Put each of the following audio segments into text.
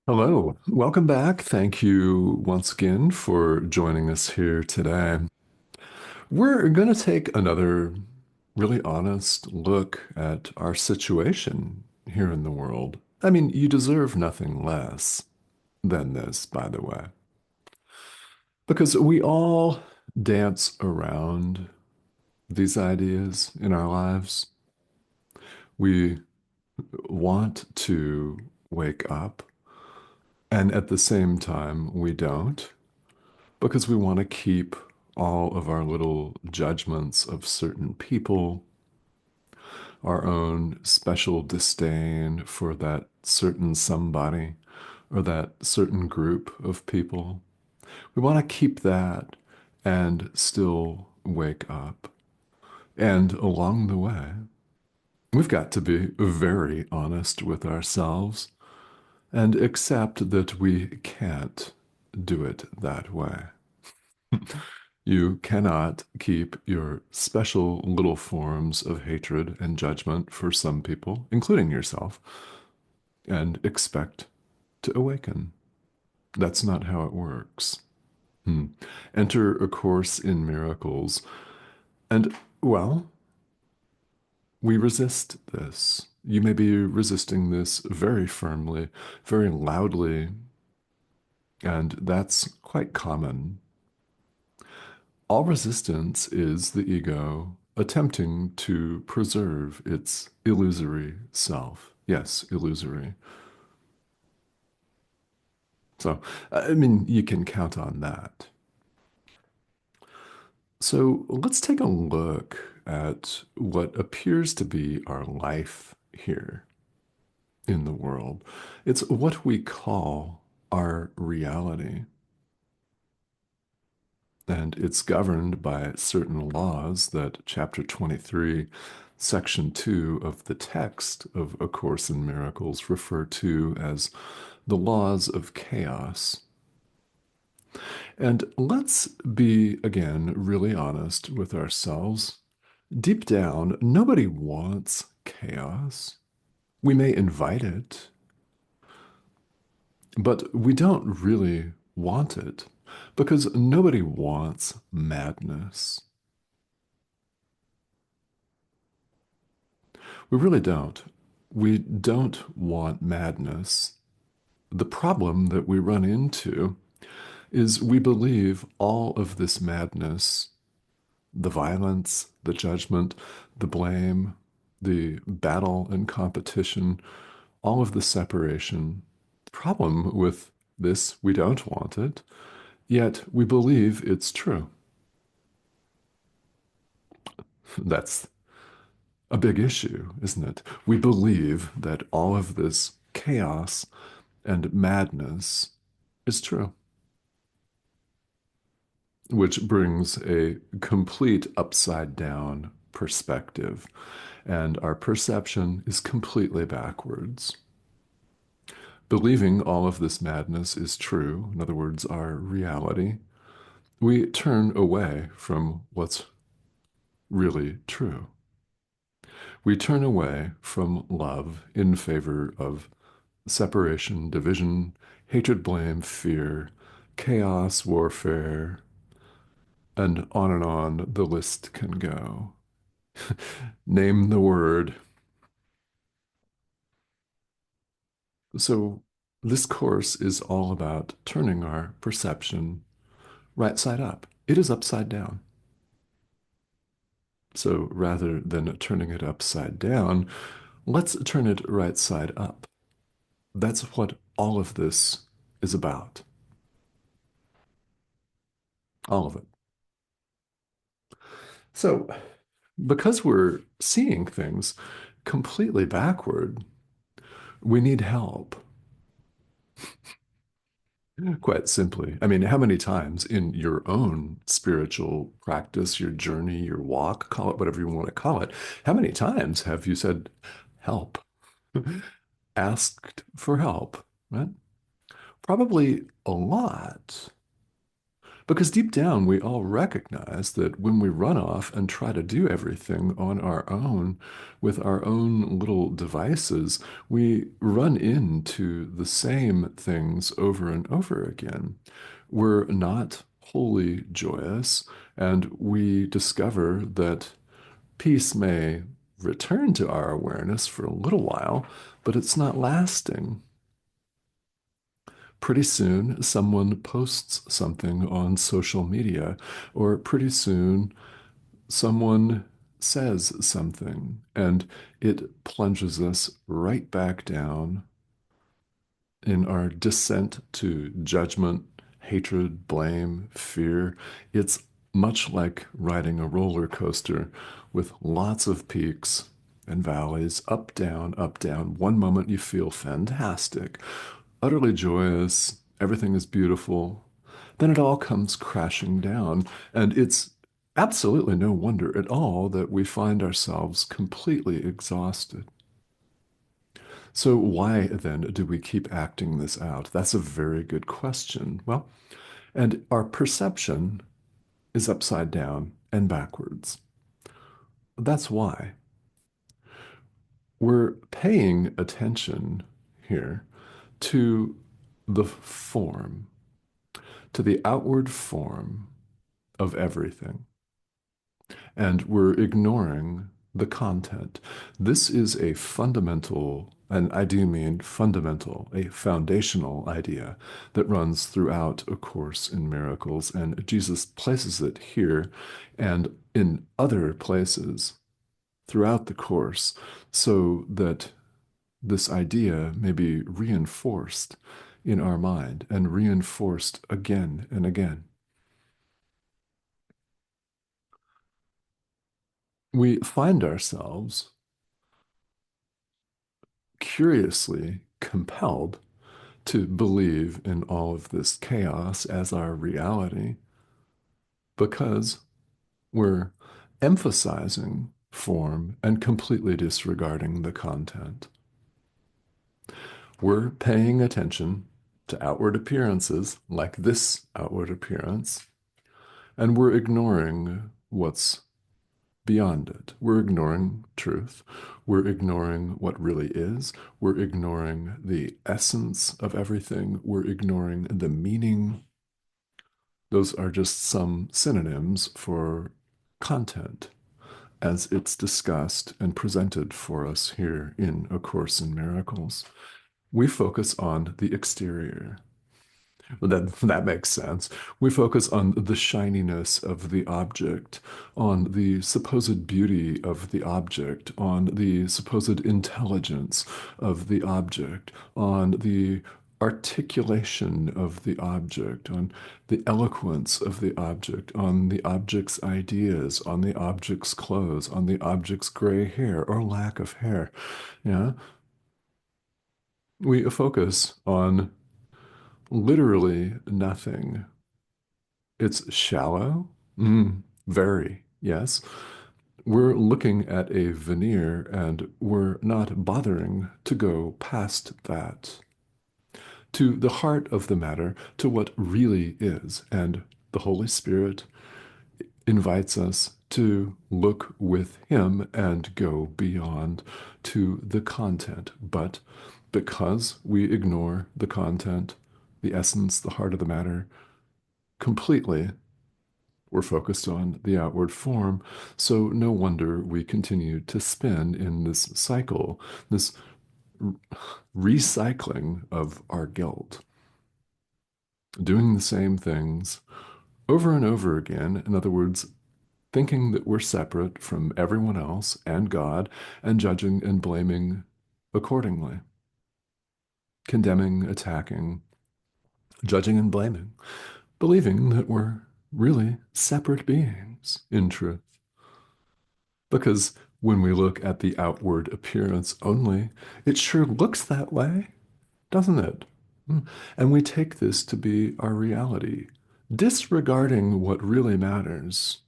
Hello, welcome back. Thank you once again for joining us here today. We're going to take another really honest look at our situation here in the world. I mean, you deserve nothing less than this, by the way, because we all dance around these ideas in our lives. We want to wake up, and at the same time, we don't. Because we want to keep all of our little judgments of certain people, our own special disdain for that certain somebody or that certain group of people. We want to keep that and still wake up. And along the way, we've got to be very honest with ourselves and accept that we can't do it that way. You cannot keep your special little forms of hatred and judgment for some people, including yourself, and expect to awaken. That's not how it works. Hmm. Enter A Course in Miracles. And, well, we resist this. You may be resisting this very firmly, very loudly, and that's quite common. All resistance is the ego attempting to preserve its illusory self. Yes, illusory. So, I mean, you can count on that. So, let's take a look at what appears to be our life here in the world. It's what we call our reality. And it's governed by certain laws that Chapter 23, Section 2 of the text of A Course in Miracles refer to as the laws of chaos. And let's be, again, really honest with ourselves. Deep down, nobody wants chaos. We may invite it, but we don't really want it because nobody wants madness. We really don't. We don't want madness. The problem that we run into is we believe all of this madness, the violence, the judgment, the blame, the battle and competition, all of the separation. The problem with this, we don't want it, yet we believe it's true. That's a big issue, isn't it? We believe that all of this chaos and madness is true, which brings a complete upside down perspective. And our perception is completely backwards. Believing all of this madness is true, in other words, our reality, we turn away from what's really true. We turn away from love in favor of separation, division, hatred, blame, fear, chaos, warfare, and on the list can go. Name the word. So, this course is all about turning our perception right side up. It is upside down. So, rather than turning it upside down, let's turn it right side up. That's what all of this is about. All of it. So, because we're seeing things completely backward, we need help. Quite simply. I mean, how many times in your own spiritual practice, your journey, your walk, call it whatever you want to call it, how many times have you said, help, asked for help, right? Probably a lot. Because deep down, we all recognize that when we run off and try to do everything on our own with our own little devices, we run into the same things over and over again. We're not wholly joyous, and we discover that peace may return to our awareness for a little while, but it's not lasting. Pretty soon, someone posts something on social media, or pretty soon, someone says something, and it plunges us right back down in our descent to judgment, hatred, blame, fear. It's much like riding a roller coaster with lots of peaks and valleys, up, down, up, down. One moment you feel fantastic, utterly joyous, everything is beautiful. Then it all comes crashing down, and it's absolutely no wonder at all that we find ourselves completely exhausted. So, why then do we keep acting this out? That's a very good question. Well, and our perception is upside down and backwards. That's why we're paying attention here to the form, to the outward form of everything, and we're ignoring the content. This is a fundamental, and I do mean fundamental, a foundational idea that runs throughout A Course in Miracles, and Jesus places it here and in other places throughout the Course so that this idea may be reinforced in our mind and reinforced again and again. We find ourselves curiously compelled to believe in all of this chaos as our reality because we're emphasizing form and completely disregarding the content. We're paying attention to outward appearances like this outward appearance, and we're ignoring what's beyond it. We're ignoring truth. We're ignoring what really is. We're ignoring the essence of everything. We're ignoring the meaning. Those are just some synonyms for content as it's discussed and presented for us here in A Course in Miracles. We focus on the exterior. That makes sense. We focus on the shininess of the object, on the supposed beauty of the object, on the supposed intelligence of the object, on the articulation of the object, on the eloquence of the object, on the object's ideas, on the object's clothes, on the object's gray hair or lack of hair. Yeah, we focus on literally nothing. It's shallow? Very, yes. We're looking at a veneer and we're not bothering to go past that to the heart of the matter, to what really is. And the Holy Spirit invites us to look with Him and go beyond to the content. But because we ignore the content, the essence, the heart of the matter completely, we're focused on the outward form. So no wonder we continue to spin in this cycle, this recycling of our guilt, doing the same things over and over again. In other words, thinking that we're separate from everyone else and God and judging and blaming accordingly, condemning, attacking, judging and blaming, believing that we're really separate beings in truth. Because when we look at the outward appearance only, it sure looks that way, doesn't it? And we take this to be our reality, disregarding what really matters.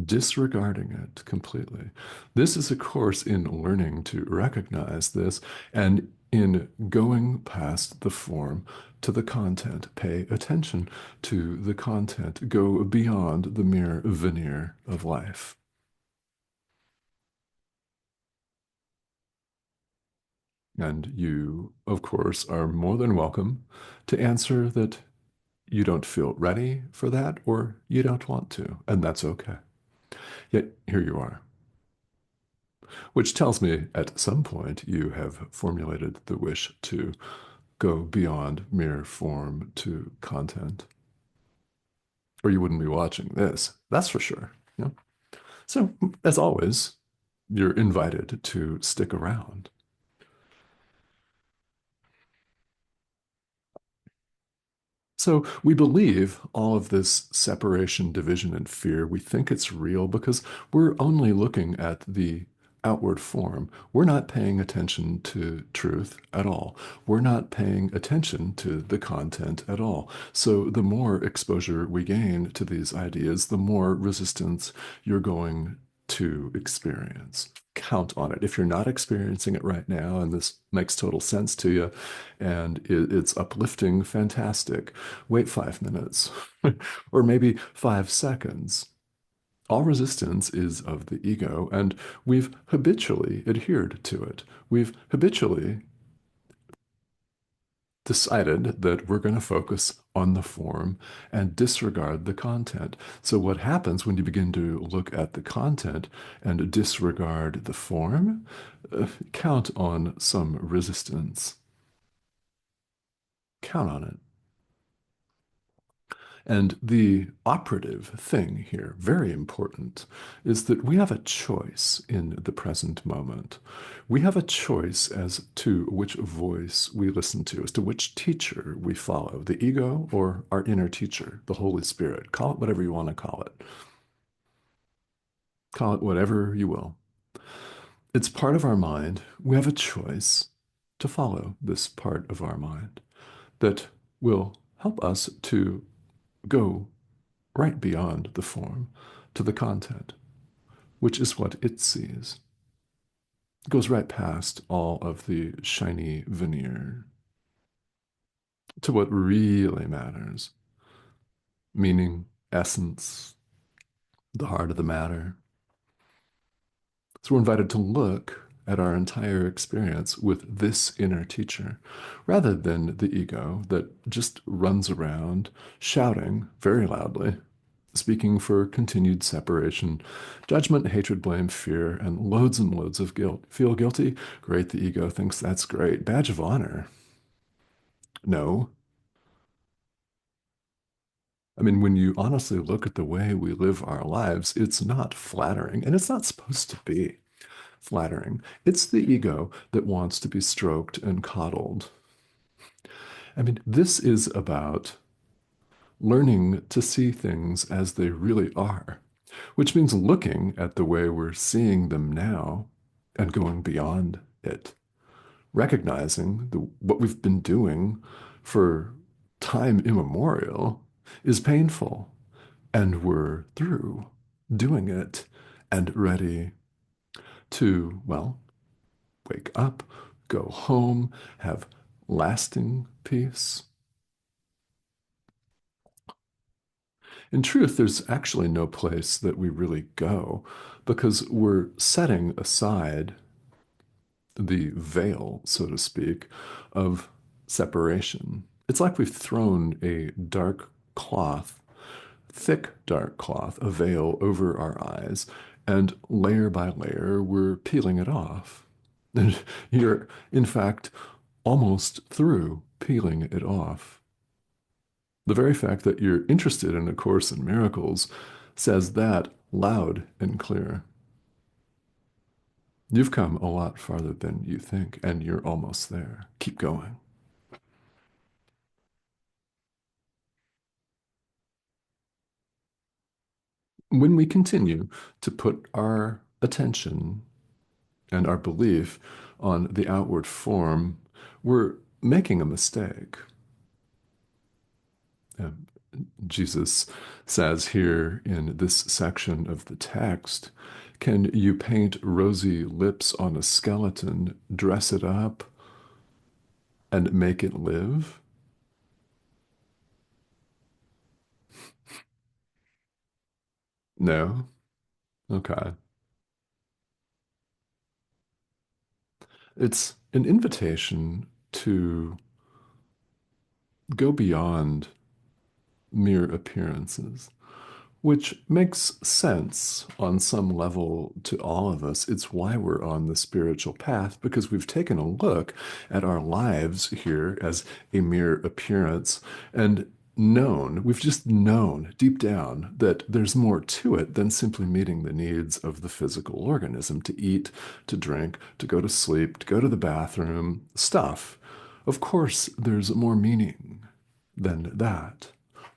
disregarding it completely. This is a course in learning to recognize this and in going past the form to the content. Pay attention to the content. Go beyond the mere veneer of life. And you, of course, are more than welcome to answer that you don't feel ready for that or you don't want to, and that's okay. Yet here you are, which tells me at some point you have formulated the wish to go beyond mere form to content, or you wouldn't be watching this. That's for sure. You know? So, as always, you're invited to stick around. So we believe all of this separation, division, and fear. We think it's real because we're only looking at the outward form. We're not paying attention to truth at all. We're not paying attention to the content at all. So the more exposure we gain to these ideas, the more resistance you're going to experience. Count on it. If you're not experiencing it right now, and this makes total sense to you, and it's uplifting, fantastic. Wait 5 minutes, or maybe 5 seconds. All resistance is of the ego, and we've habitually adhered to it. We've habitually decided that we're going to focus on the form and disregard the content. So, what happens when you begin to look at the content and disregard the form? Count on some resistance. Count on it. And the operative thing here, very important, is that we have a choice in the present moment. We have a choice as to which voice we listen to, as to which teacher we follow, the ego or our inner teacher, the Holy Spirit. Call it whatever you want to call it. Call it whatever you will. It's part of our mind. We have a choice to follow this part of our mind that will help us to go right beyond the form to the content, which is what it sees. It goes right past all of the shiny veneer to what really matters: meaning, essence, the heart of the matter. So we're invited to look at our entire experience with this inner teacher rather than the ego that just runs around shouting very loudly, speaking for continued separation, judgment, hatred, blame, fear, and loads of guilt. Feel guilty? Great, the ego thinks that's great. Badge of honor. No. I mean, when you honestly look at the way we live our lives, it's not flattering, and it's not supposed to be flattering. It's the ego that wants to be stroked and coddled. I mean, this is about learning to see things as they really are, which means looking at the way we're seeing them now and going beyond it, recognizing what we've been doing for time immemorial is painful, and we're through doing it and ready to, well, wake up, go home, have lasting peace. In truth, there's actually no place that we really go because we're setting aside the veil, so to speak, of separation. It's like we've thrown a dark cloth, thick dark cloth, a veil over our eyes, and layer by layer, we're peeling it off. And you're, in fact, almost through peeling it off. The very fact that you're interested in A Course in Miracles says that loud and clear. You've come a lot farther than you think, and you're almost there. Keep going. When we continue to put our attention and our belief on the outward form, we're making a mistake. Jesus says here in this section of the text, can you paint rosy lips on a skeleton, dress it up, and make it live? No? Okay. It's an invitation to go beyond mere appearances, which makes sense on some level to all of us. It's why we're on the spiritual path, because we've taken a look at our lives here as a mere appearance and we've just known deep down that there's more to it than simply meeting the needs of the physical organism to eat, to drink, to go to sleep, to go to the bathroom, stuff. Of course, there's more meaning than that.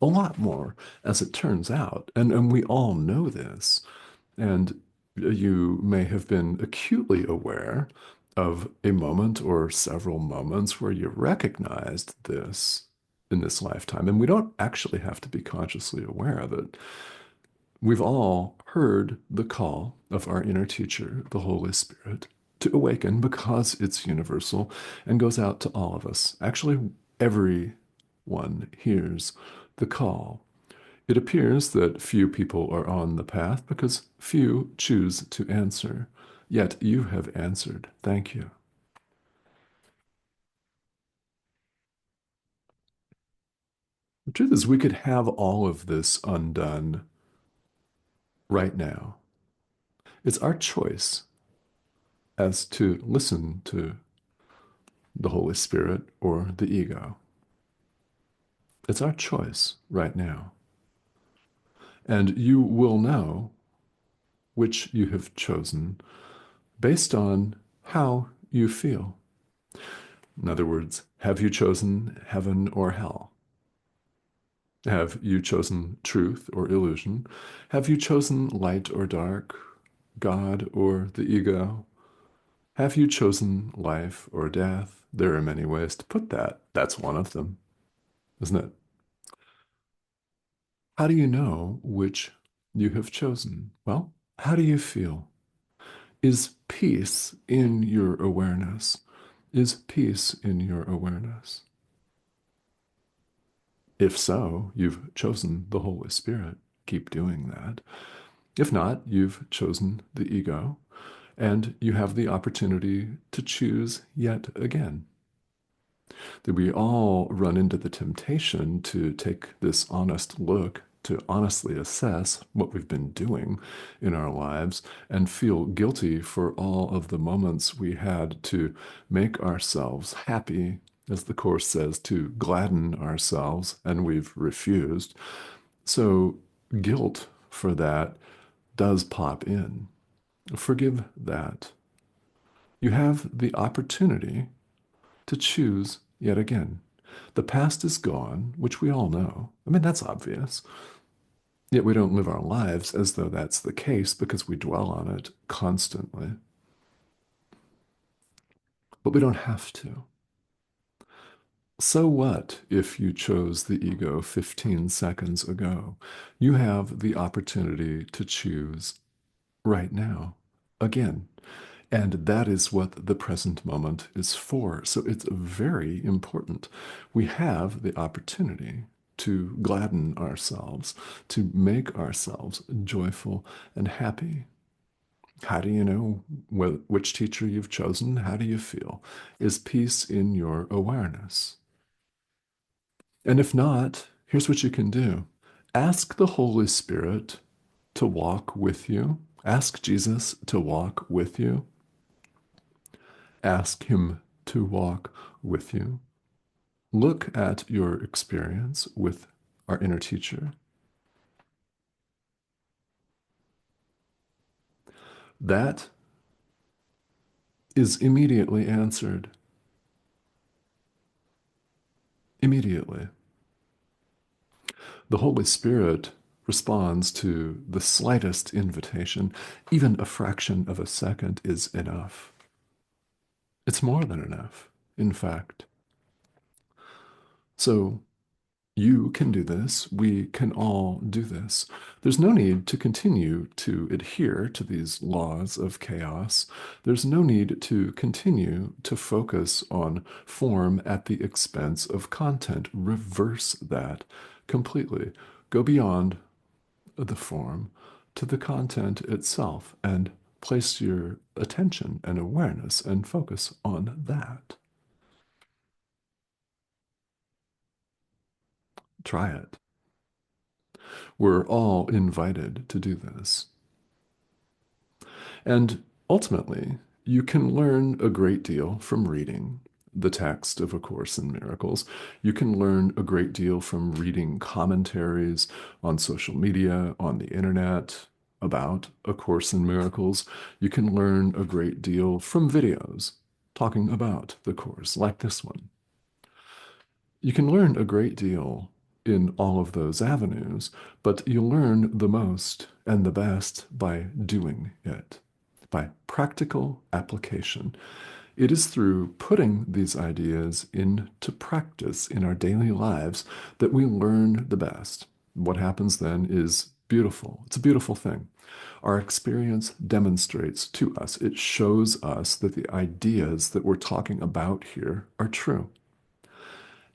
A lot more, as it turns out. And we all know this. And you may have been acutely aware of a moment or several moments where you recognized this in this lifetime. And we don't actually have to be consciously aware of it. We've all heard the call of our inner teacher, the Holy Spirit, to awaken because it's universal and goes out to all of us. Actually, everyone hears the call. It appears that few people are on the path because few choose to answer. Yet you have answered. Thank you. The truth is, we could have all of this undone right now. It's our choice as to listen to the Holy Spirit or the ego. It's our choice right now. And you will know which you have chosen based on how you feel. In other words, have you chosen heaven or hell? Have you chosen truth or illusion? Have you chosen light or dark, God or the ego? Have you chosen life or death? There are many ways to put that. That's one of them, isn't it? How do you know which you have chosen? Well, how do you feel? Is peace in your awareness? Is peace in your awareness? If so, you've chosen the Holy Spirit. Keep doing that. If not, you've chosen the ego, and you have the opportunity to choose yet again. That we all run into the temptation to take this honest look, to honestly assess what we've been doing in our lives and feel guilty for all of the moments we had to make ourselves happy, as the Course says, to gladden ourselves, and we've refused. So guilt for that does pop in. Forgive that. You have the opportunity to choose yet again. The past is gone, which we all know. I mean, that's obvious. Yet we don't live our lives as though that's the case because we dwell on it constantly. But we don't have to. So what if you chose the ego 15 seconds ago? You have the opportunity to choose right now, again. And that is what the present moment is for. So it's very important. We have the opportunity to gladden ourselves, to make ourselves joyful and happy. How do you know which teacher you've chosen? How do you feel? Is peace in your awareness? And if not, here's what you can do. Ask the Holy Spirit to walk with you. Ask Jesus to walk with you. Ask Him to walk with you. Look at your experience with our inner teacher. That is immediately answered. Immediately. The Holy Spirit responds to the slightest invitation. Even a fraction of a second is enough. It's more than enough, in fact. So You can do this. We can all do this. There's no need to continue to adhere to these laws of chaos. There's no need to continue to focus on form at the expense of content. Reverse that completely. Go beyond the form to the content itself and place your attention and awareness and focus on that. Try it. We're all invited to do this. And ultimately, you can learn a great deal from reading the text of A Course in Miracles. You can learn a great deal from reading commentaries on social media, on the internet about A Course in Miracles. You can learn a great deal from videos talking about the Course, like this one. You can learn a great deal in all of those avenues, but you learn the most and the best by doing it, by practical application. It is through putting these ideas into practice in our daily lives that we learn the best. What happens then is beautiful. It's a beautiful thing. Our experience demonstrates to us, it shows us that the ideas that we're talking about here are true.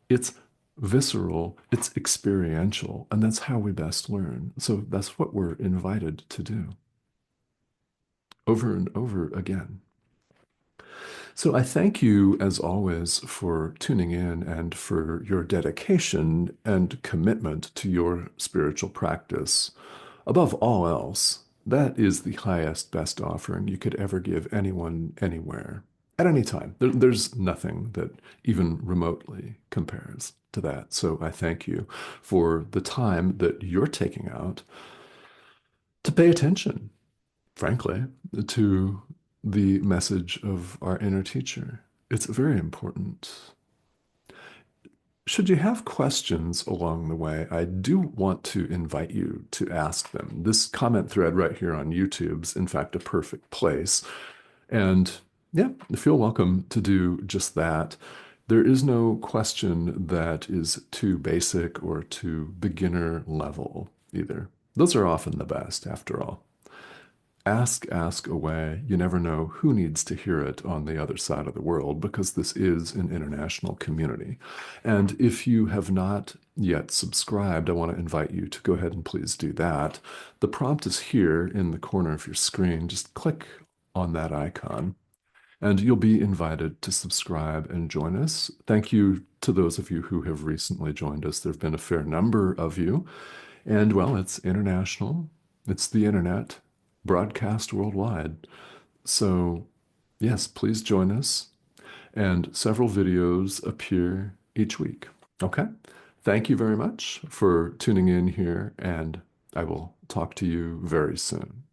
It's visceral, it's experiential, and that's how we best learn. So that's what we're invited to do over and over again. So I thank you, as always, for tuning in and for your dedication and commitment to your spiritual practice. Above all else, that is the highest, best offering you could ever give anyone, anywhere, at any time. There's nothing that even remotely compares to that. So I thank you for the time that you're taking out to pay attention, frankly, to the message of our inner teacher. It's very important. Should you have questions along the way, I do want to invite you to ask them. This comment thread right here on YouTube's, in fact, a perfect place. And yeah, feel welcome to do just that. There is no question that is too basic or too beginner level either. Those are often the best, after all. Ask away. You never know who needs to hear it on the other side of the world because this is an international community. And if you have not yet subscribed, I want to invite you to go ahead and please do that. The prompt is here in the corner of your screen. Just click on that icon and you'll be invited to subscribe and join us. Thank you to those of you who have recently joined us. There have been a fair number of you. And well, it's international, it's the internet, broadcast worldwide. So, yes, please join us. And several videos appear each week. Okay? Thank you very much for tuning in here, and I will talk to you very soon.